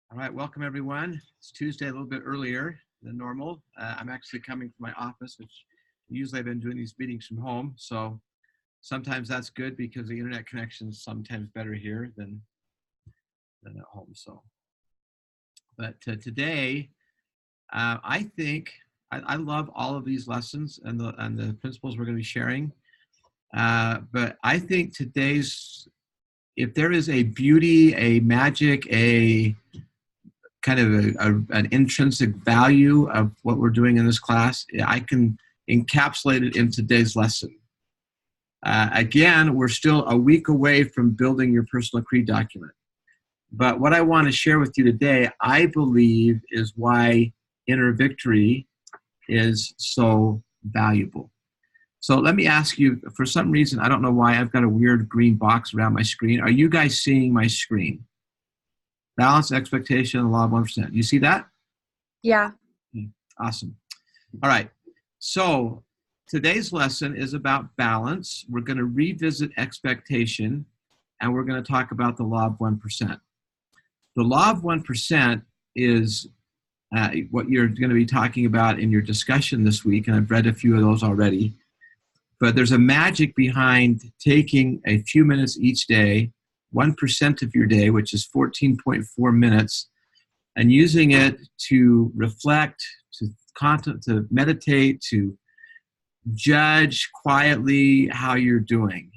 All right, welcome everyone. It's Tuesday, a little bit earlier than normal. I'm actually coming from my office, which usually I've been doing these meetings from home. So sometimes that's good because the internet connection is sometimes better here than at home. But today, I think I love all of these lessons and the principles we're going to be sharing. But I think if there is a beauty, a magic, a kind of an intrinsic value of what we're doing in this class, I can encapsulate it in today's lesson. Again, we're still a week away from building your personal creed document. But what I want to share with you today, I believe, is why inner victory is so valuable. So let me ask you, for some reason, I don't know why, I've got a weird green box around my screen. Are you guys seeing my screen? Balance, expectation, law of 1%. You see that? Yeah. Awesome. All right. So today's lesson is about balance. We're going to revisit expectation, and we're going to talk about the law of 1%. The law of 1% is what you're going to be talking about in your discussion this week, and I've read a few of those already. But there's a magic behind taking a few minutes each day, 1% of your day, which is 14.4 minutes, and using it to reflect, to meditate, to judge quietly how you're doing.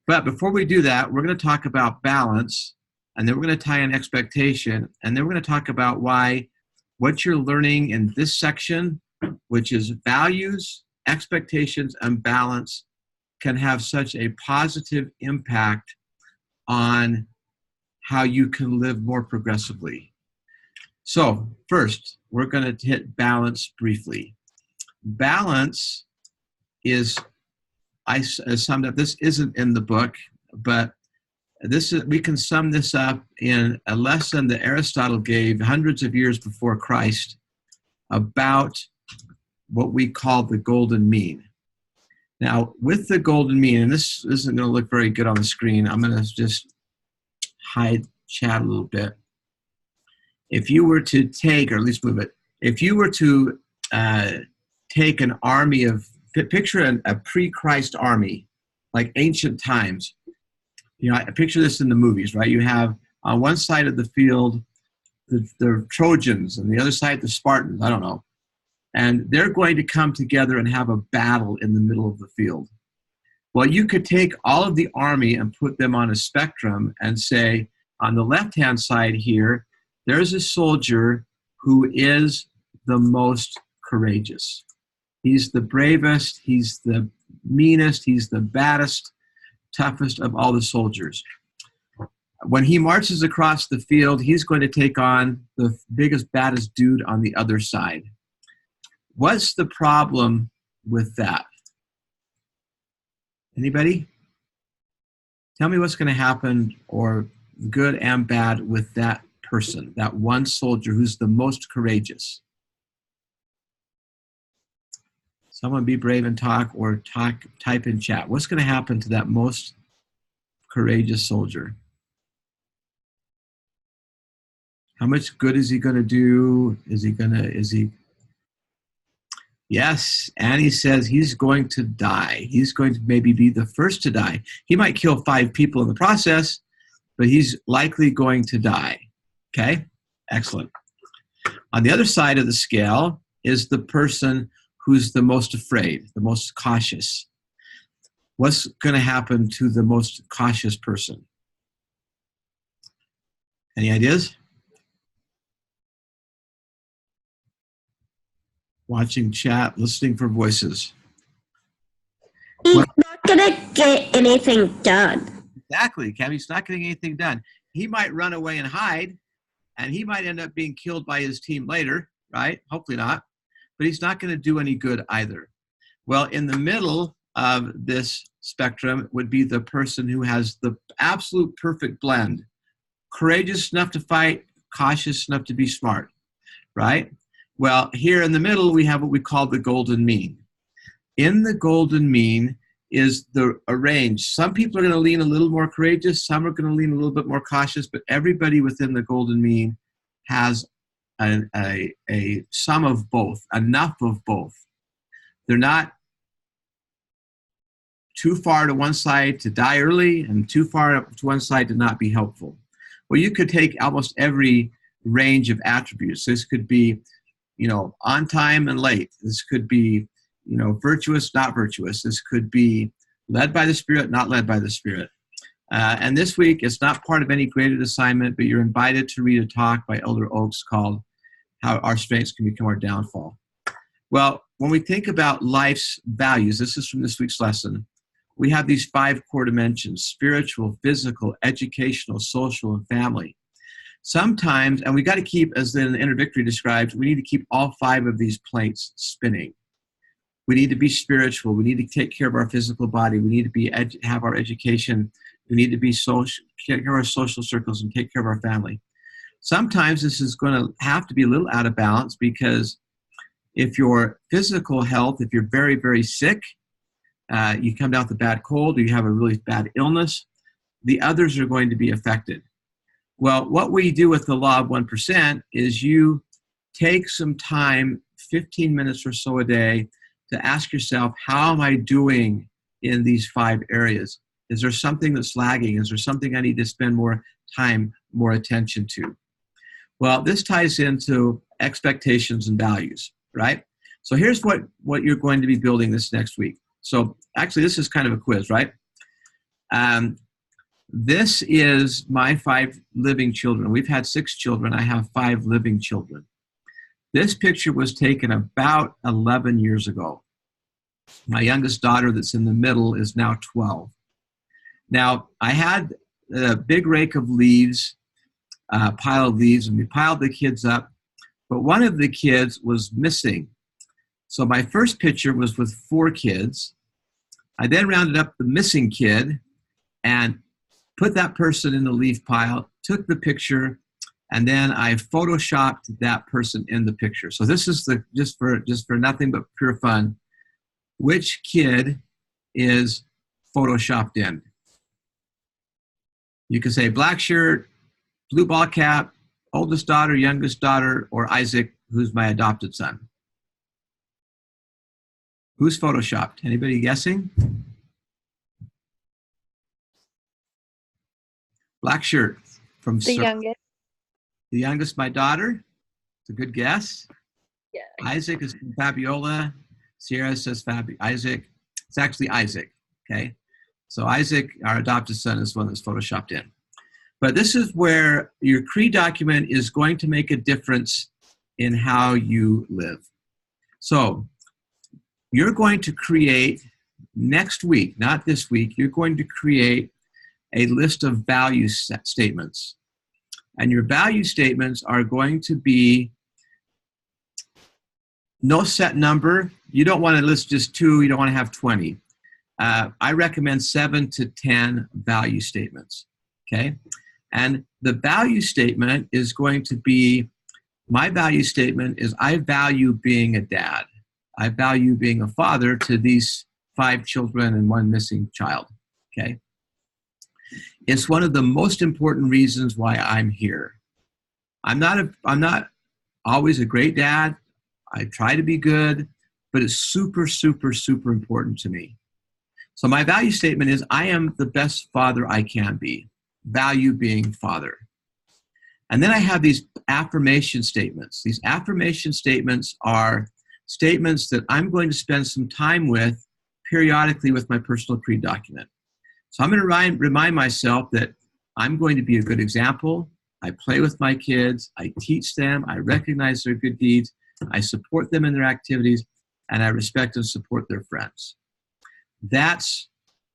But before we do that, we're going to talk about balance, and then we're going to tie in expectation, and then we're going to talk about why what you're learning in this section, which is values, expectations, and balance, can have such a positive impact on how you can live more progressively. So first, we're going to hit balance briefly. Balance is, I summed up, this isn't in the book, but we can sum this up in a lesson that Aristotle gave hundreds of years before Christ about what we call the golden mean. Now, with the golden mean, and this isn't going to look very good on the screen, I'm going to just hide chat a little bit. If you were to take, or at least move it, if you were to take an army picture a pre-Christ army, like ancient times. You know, I picture this in the movies, right? You have on one side of the field the Trojans, and the other side the Spartans, I don't know. And they're going to come together and have a battle in the middle of the field. Well, you could take all of the army and put them on a spectrum and say, on the left-hand side here, there's a soldier who is the most courageous. He's the bravest, he's the meanest, he's the baddest, toughest of all the soldiers. When he marches across the field, he's going to take on the biggest, baddest dude on the other side. What's the problem with that? Anybody? Tell me what's going to happen, or good and bad, with that person, that one soldier who's the most courageous. Someone be brave and talk, or type in chat. What's going to happen to that most courageous soldier? How much good is he going to do? Is he? Yes, Annie says he's going to die. He's going to maybe be the first to die. He might kill 5 people in the process, but he's likely going to die. Okay? Excellent. On the other side of the scale is the person who's the most afraid, the most cautious. What's going to happen to the most cautious person? Any ideas? Watching chat, listening for voices. He's not going to get anything done. Exactly, Cam. He's not getting anything done. He might run away and hide, and he might end up being killed by his team later, right? Hopefully not. But he's not going to do any good either. Well, in the middle of this spectrum would be the person who has the absolute perfect blend. Courageous enough to fight, cautious enough to be smart, right? Well, here in the middle, we have what we call the golden mean. In the golden mean is a range. Some people are going to lean a little more courageous. Some are going to lean a little bit more cautious, but everybody within the golden mean has a sum of both, enough of both. They're not too far to one side to die early and too far to one side to not be helpful. Well, you could take almost every range of attributes. This could be, on time and late. This could be, virtuous, not virtuous. This could be led by the Spirit, not led by the Spirit. And this week, it's not part of any graded assignment, but you're invited to read a talk by Elder Oaks called How Our Strengths Can Become Our Downfall. Well, when we think about life's values, this is from this week's lesson, we have these 5 core dimensions: spiritual, physical, educational, social, and family. Sometimes, and we got to keep, as the introductory describes, we need to keep all 5 of these plates spinning. We need to be spiritual. We need to take care of our physical body. We need to have our education. We need to be take care of our social circles and take care of our family. Sometimes this is going to have to be a little out of balance, because if your physical health, if you're very, very sick, you come down with a bad cold, or you have a really bad illness, the others are going to be affected. Well, what we do with the law of 1% is you take some time, 15 minutes or so a day, to ask yourself, how am I doing in these 5 areas? Is there something that's lagging? Is there something I need to spend more time, more attention to? Well, this ties into expectations and values, right? So here's what you're going to be building this next week. So actually, this is kind of a quiz, right? This is my 5 living children. We've had 6 children. I have 5 living children. This picture was taken about 11 years ago. My youngest daughter that's in the middle is now 12. Now, I had a big rake of leaves, pile of leaves, and we piled the kids up, but one of the kids was missing. So my first picture was with 4 kids. I then rounded up the missing kid and put that person in the leaf pile, took the picture, and then I photoshopped that person in the picture. So this is just for nothing but pure fun. Which kid is photoshopped in? You can say black shirt, blue ball cap, oldest daughter, youngest daughter, or Isaac, who's my adopted son. Who's photoshopped? Anybody guessing? Black shirt from The youngest. The youngest, my daughter. It's a good guess. Yeah. Isaac is from Fabiola. Sierra says Isaac. It's actually Isaac, okay? So Isaac, our adopted son, is one that's photoshopped in. But this is where your creed document is going to make a difference in how you live. So you're going to create next week, not this week, you're going to create a list of value statements. And your value statements are going to be no set number. You don't want to list just 2. You don't want to have 20. I recommend 7 to 10 value statements, okay? And the value statement is going to be, my value statement is I value being a dad. I value being a father to these 5 children and 1 missing child, okay? It's one of the most important reasons why I'm here. I'm not always a great dad. I try to be good, but it's super, super, super important to me. So my value statement is I am the best father I can be. Value being father. And then I have these affirmation statements. These affirmation statements are statements that I'm going to spend some time with periodically with my personal creed document. So I'm going to remind myself that I'm going to be a good example. I play with my kids. I teach them. I recognize their good deeds. I support them in their activities, and I respect and support their friends. That's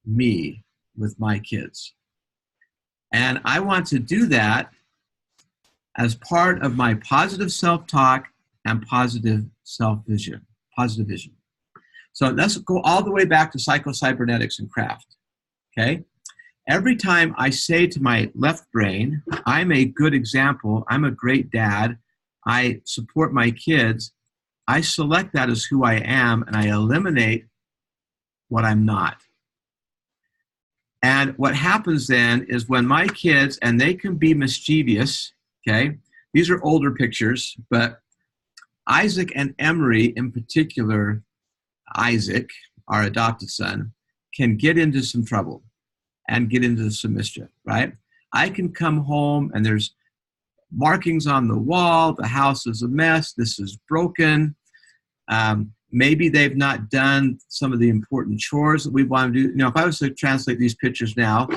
me with my kids. And I want to do that as part of my positive self-talk and positive self-vision, positive vision. So let's go all the way back to psycho-cybernetics and craft, okay? Every time I say to my left brain, I'm a good example, I'm a great dad, I support my kids, I select that as who I am and I eliminate what I'm not. And what happens then is when my kids, and they can be mischievous, okay? These are older pictures, but Isaac and Emery in particular, Isaac, our adopted son, can get into some trouble and get into some mischief, right? I can come home and there's markings on the wall, the house is a mess, this is broken. Maybe they've not done some of the important chores that we want to do. You know, if I was to translate these pictures now,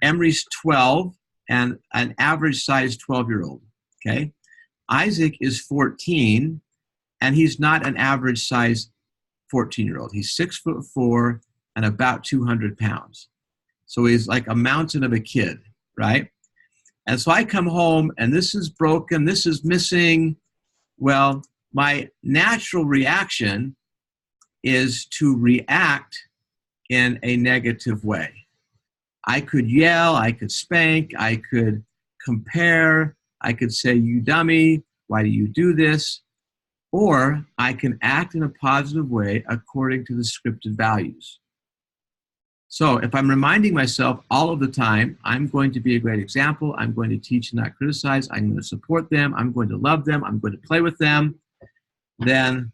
Emery's 12 and an average size 12-year-old, okay? Isaac is 14 and he's not an average size 14-year-old. He's 6'4" and about 200 pounds. So he's like a mountain of a kid, right? And so I come home and this is broken, this is missing. Well, my natural reaction is to react in a negative way. I could yell, I could spank, I could compare, I could say, you dummy, why do you do this? Or I can act in a positive way according to the scripted values. So if I'm reminding myself all of the time, I'm going to be a great example, I'm going to teach and not criticize, I'm going to support them, I'm going to love them, I'm going to play with them, then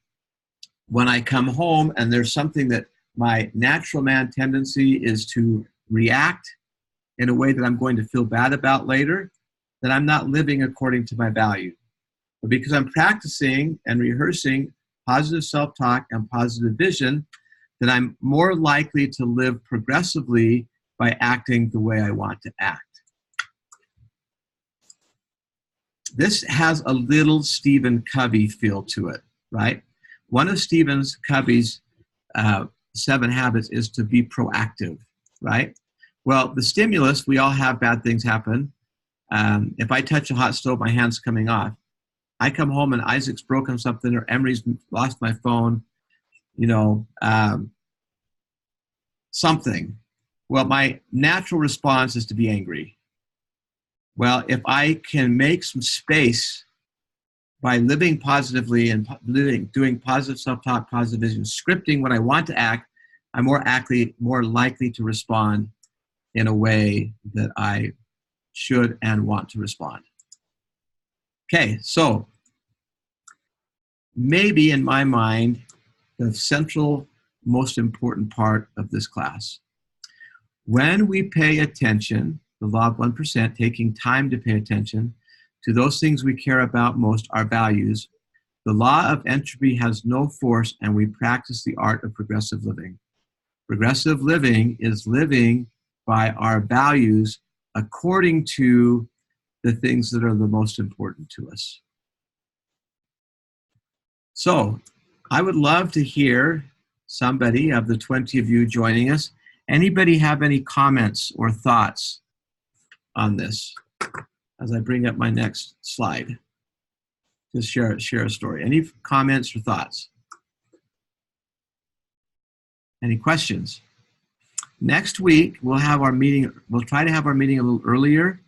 when I come home and there's something that my natural man tendency is to react in a way that I'm going to feel bad about later, then I'm not living according to my value. But because I'm practicing and rehearsing positive self-talk and positive vision, then I'm more likely to live progressively by acting the way I want to act. This has a little Stephen Covey feel to it, right? One of Stephen Covey's 7 habits is to be proactive, right? Well, the stimulus, we all have bad things happen. If I touch a hot stove, my hand's coming off. I come home and Isaac's broken something or Emery's lost my phone, you know, something. Well, my natural response is to be angry. Well, if I can make some space by living positively and doing positive self-talk, positive vision, scripting what I want to act, I'm more likely to respond in a way that I should and want to respond. Okay, so maybe in my mind, the central, most important part of this class. When we pay attention, the law of 1%, taking time to pay attention to those things we care about most, our values, the law of entropy has no force and we practice the art of progressive living. Progressive living is living by our values according to the things that are the most important to us. So I would love to hear somebody of the 20 of you joining us. Anybody have any comments or thoughts on this as I bring up my next slide? Just share a story. Any comments or thoughts? Any questions? Next week, we'll have our meeting. We'll try to have our meeting a little earlier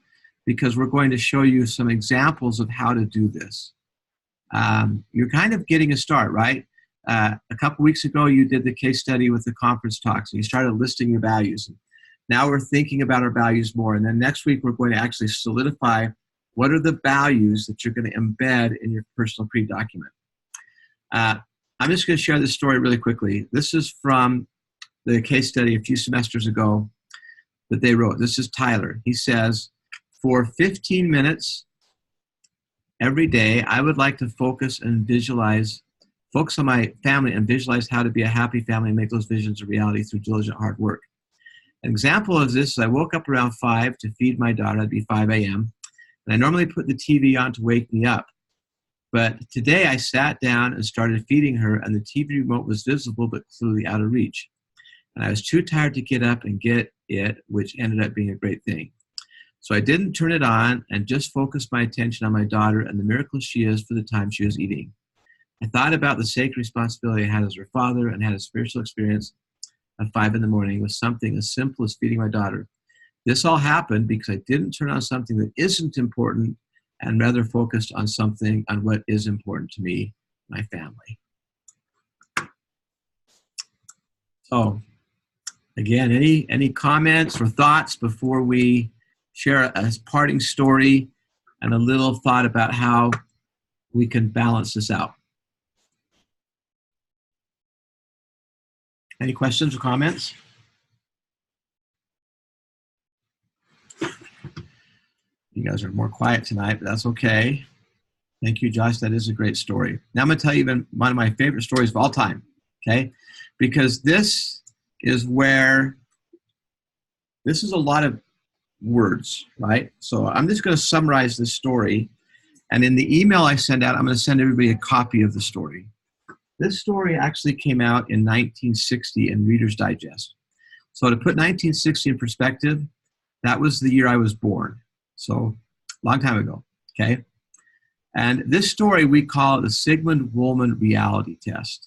because we're going to show you some examples of how to do this. You're kind of getting a start, right? A couple weeks ago, you did the case study with the conference talks, and you started listing your values. Now we're thinking about our values more. And then next week, we're going to actually solidify what are the values that you're going to embed in your personal creed document. I'm just going to share this story really quickly. This is from the case study a few semesters ago that they wrote. This is Tyler. He says, for 15 minutes every day, I would like to focus on my family and visualize how to be a happy family and make those visions a reality through diligent hard work. An example of this is I woke up around 5 to feed my daughter. It'd be 5 a.m. And I normally put the TV on to wake me up. But today I sat down and started feeding her, and the TV remote was visible but clearly out of reach. And I was too tired to get up and get it, which ended up being a great thing. So I didn't turn it on and just focused my attention on my daughter and the miracle she is for the time she was eating. I thought about the sacred responsibility I had as her father and had a spiritual experience at 5 in the morning with something as simple as feeding my daughter. This all happened because I didn't turn on something that isn't important and rather focused on what is important to me, my family. So Again, any comments or thoughts before we share a parting story and a little thought about how we can balance this out? Any questions or comments? You guys are more quiet tonight, but that's okay. Thank you, Josh. That is a great story. Now I'm going to tell you one of my favorite stories of all time, okay? Because this is a lot of words, right? So I'm just going to summarize this story. And in the email I send out, I'm going to send everybody a copy of the story. This story actually came out in 1960 in Reader's Digest. So to put 1960 in perspective, that was the year I was born. So long time ago, okay? And this story we call the Sigmund Woolman reality test.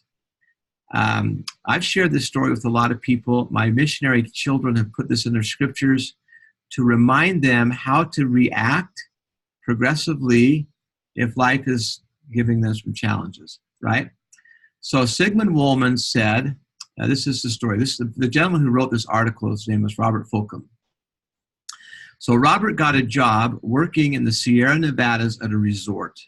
I've shared this story with a lot of people. My missionary children have put this in their scriptures to remind them how to react progressively if life is giving them some challenges, right? So Sigmund Woolman said, this is the story. The gentleman who wrote this article, his name was Robert Fulcum. So Robert got a job working in the Sierra Nevadas at a resort.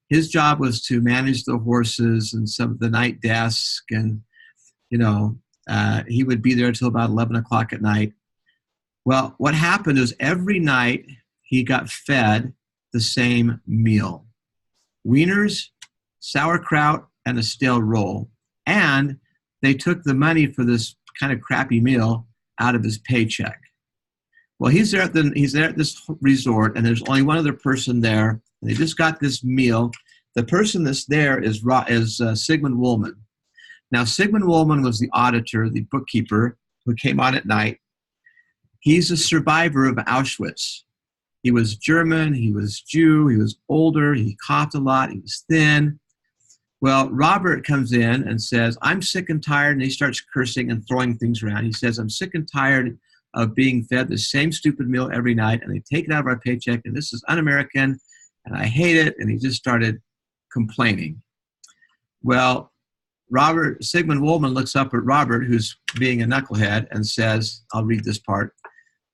His job was to manage the horses and some of the night desk, and he would be there until about 11 o'clock at night. Well, what happened is every night he got fed the same meal: wieners, sauerkraut, and a stale roll. And they took the money for this kind of crappy meal out of his paycheck. Well, he's there at this resort, and there's only one other person there. And they just got this meal. The person that's there is Sigmund Woolman. Now, Sigmund Woolman was the auditor, the bookkeeper, who came on at night. He's a survivor of Auschwitz. He was German, he was Jew, he was older, he coughed a lot, he was thin. Well, Robert comes in and says, I'm sick and tired, and he starts cursing and throwing things around. He says, I'm sick and tired of being fed the same stupid meal every night, and they take it out of our paycheck, and this is un-American, and I hate it, and he just started complaining. Well, Sigmund Woolman looks up at Robert, who's being a knucklehead, and says, I'll read this part.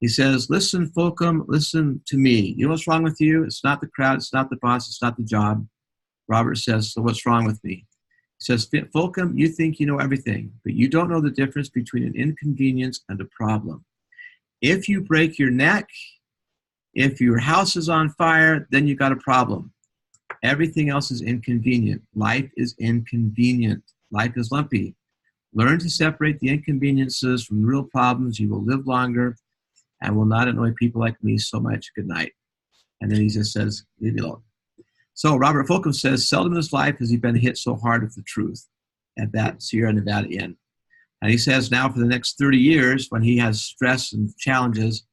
He says, listen, Fulcum, listen to me. You know what's wrong with you? It's not the crowd, it's not the boss, it's not the job. Robert says, so what's wrong with me? He says, Fulcum, you think you know everything, but you don't know the difference between an inconvenience and a problem. If you break your neck, if your house is on fire, then you got a problem. Everything else is inconvenient. Life is inconvenient. Life is lumpy. Learn to separate the inconveniences from real problems. You will live longer and will not annoy people like me so much. Good night. And then he just says, leave me alone. So Robert Fulcum says, seldom in his life has he been hit so hard with the truth at that Sierra Nevada inn. And he says now for the next 30 years, when he has stress and challenges,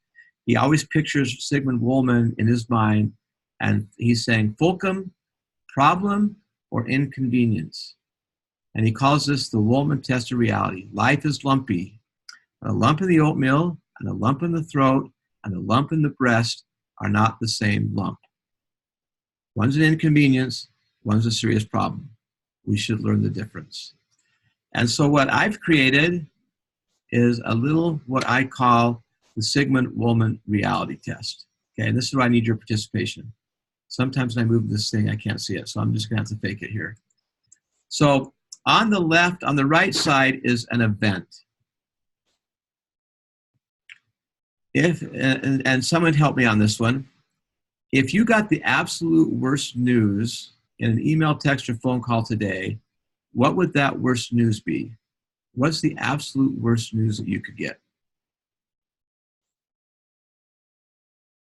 he always pictures Sigmund Woolman in his mind, and he's saying, Fulcum, problem or inconvenience? And he calls this the Woolman test of reality. Life is lumpy. A lump in the oatmeal and a lump in the throat and a lump in the breast are not the same lump. One's an inconvenience, one's a serious problem. We should learn the difference. And so what I've created is a little what I call the Sigmund Woolman reality test. Okay, and this is where I need your participation. Sometimes when I move this thing, I can't see it, so I'm just gonna have to fake it here. So on the left, on the right side is an event. And someone help me on this one. If you got the absolute worst news in an email, text, or phone call today, what would that worst news be? What's the absolute worst news that you could get?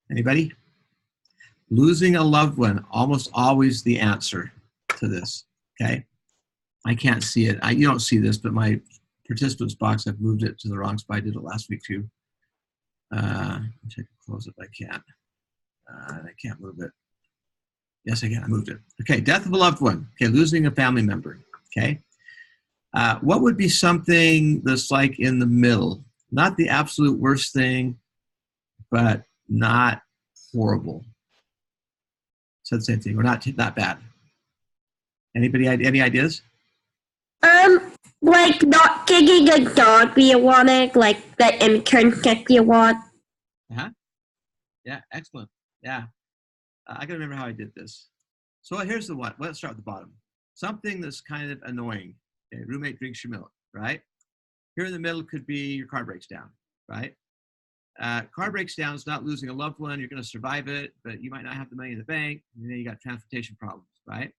Anybody? Losing a loved one, almost always the answer to this, okay? I can't see it. You don't see this, but my participants box, I've moved it to the wrong spot. I did it last week too. I can close it if I can. I can't move it. Yes, I can. I moved it. Okay, death of a loved one. Okay, losing a family member. Okay. What would be something that's like in the middle? Not the absolute worst thing, but not horrible. Said the same thing. Or not bad. Anybody? Any ideas? Like not getting a job you wanted, like the internship you want. Uh-huh. Yeah, excellent. Yeah, I can remember how I did this. So here's the one. Let's start at the bottom. Something that's kind of annoying. Okay, roommate drinks your milk, right? Here in the middle could be your car breaks down, right? Car breaks down is not losing a loved one. You're going to survive it, but you might not have the money in the bank. And then you got transportation problems, right?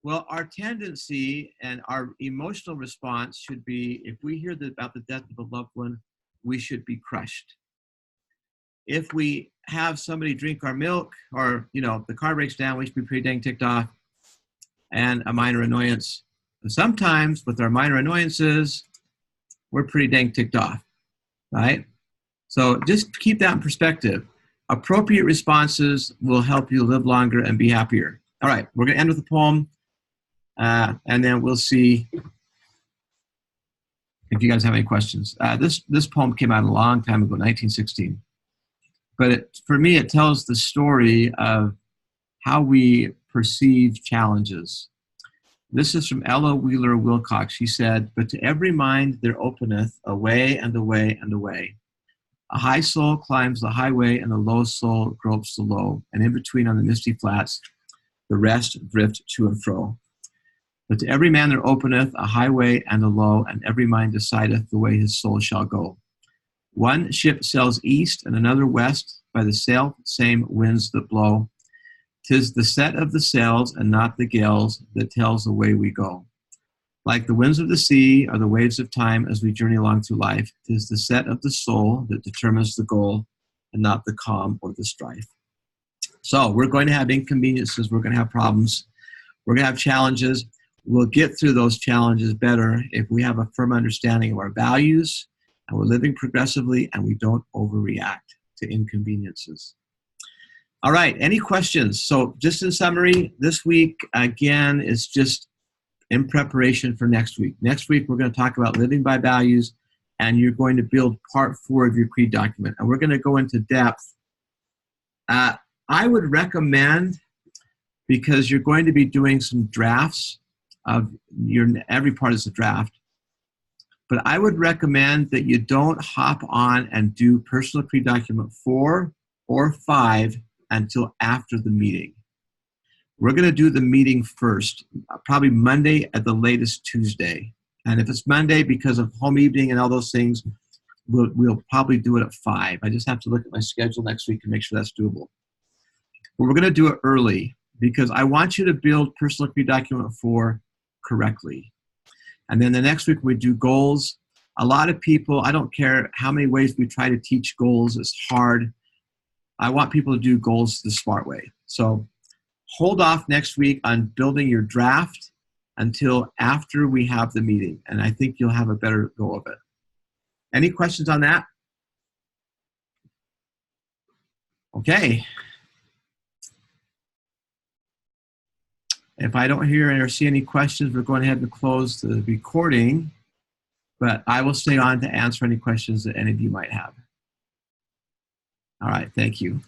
Well, our tendency and our emotional response should be, if we hear about the death of a loved one, we should be crushed. If we have somebody drink our milk, or the car breaks down, we should be pretty dang ticked off, and a minor annoyance. But sometimes with our minor annoyances, we're pretty dang ticked off, right? So just keep that in perspective. Appropriate responses will help you live longer and be happier. All right, we're going to end with a poem, and then we'll see if you guys have any questions. This poem came out a long time ago, 1916. But for me, it tells the story of how we perceive challenges. This is from Ella Wheeler Wilcox. She said, "But to every mind there openeth a way and a way and a way. A high soul climbs the highway, and the low soul gropes the low, and in between on the misty flats, the rest drift to and fro. But to every man there openeth a highway and a low, and every mind decideth the way his soul shall go. One ship sails east and another west by the self same winds that blow. 'Tis the set of the sails and not the gales that tells the way we go. Like the winds of the sea are the waves of time as we journey along through life. 'Tis the set of the soul that determines the goal and not the calm or the strife." So we're going to have inconveniences. We're going to have problems. We're going to have challenges. We'll get through those challenges better if we have a firm understanding of our values, and we're living progressively, and we don't overreact to inconveniences. All right, any questions? So just in summary, this week, again, is just in preparation for next week. Next week, we're going to talk about living by values, and you're going to build part 4 of your creed document. And we're going to go into depth. I would recommend, because you're going to be doing some drafts of every part is a draft, but I would recommend that you don't hop on and do personal creed document 4 or 5 until after the meeting. We're going to do the meeting first, probably Monday at the latest Tuesday. And if it's Monday, because of home evening and all those things, we'll probably do it at 5. I just have to look at my schedule next week and make sure that's doable. But we're going to do it early because I want you to build personal creed document 4 correctly. And then the next week we do goals. A lot of people, I don't care how many ways we try to teach goals, it's hard. I want people to do goals the smart way. So hold off next week on building your draft until after we have the meeting. And I think you'll have a better go of it. Any questions on that? Okay. If I don't hear or see any questions, we're going ahead and close the recording, but I will stay on to answer any questions that any of you might have. All right, thank you.